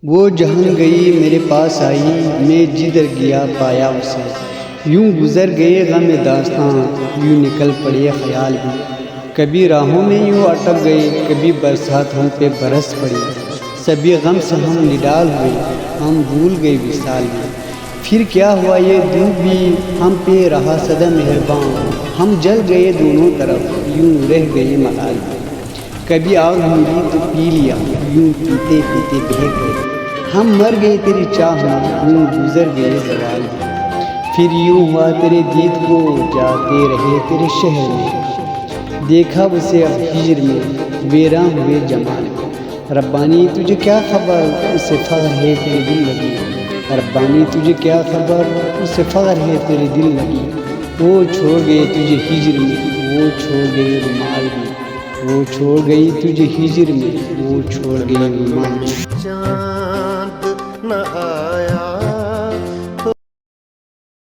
وہ جہاں گئی میرے پاس آئی، میں جدھر گیا پایا اسے۔ یوں گزر گئے غم داستاں، یوں نکل پڑے خیال بھی۔ کبھی راہوں میں یوں اٹک گئے، کبھی برسات ہم پہ برس پڑی۔ سبھی غم سے ہم نڈال ہوئے، ہم بھول گئے وصال بھی۔ پھر کیا ہوا یہ دل بھی ہم پہ رہا سدا مہربان، ہم جل گئے دونوں طرف، یوں رہ گئے ملال بھی۔ کبھی آگ ملی تو پی لیا، یوں پیتے پیتے بہک گئے۔ ہم مر گئے تیری چاہ میں، یوں گزر گئے زوال بھی۔ پھر یوں ہوا تیرے دید کو، جاتے رہے تیرے شہر میں، دیکھا اسے اب ہجر میں، ویراں ہوئے جمال میں۔ ربانی تجھے کیا خبر، اسے فخر ہے تیرے دل لگی۔ ربانی تجھے کیا خبر، اسے فخر ہے تیرے دل لگی۔ وہ چھوڑ گئے تجھے ہجر میں، وہ چھوڑ گئے رومال بھی۔ وہ چھوڑ گئی تجھے ہجر میں، وہ چھوڑ گئی رومال بھی۔ چاند نہ آیا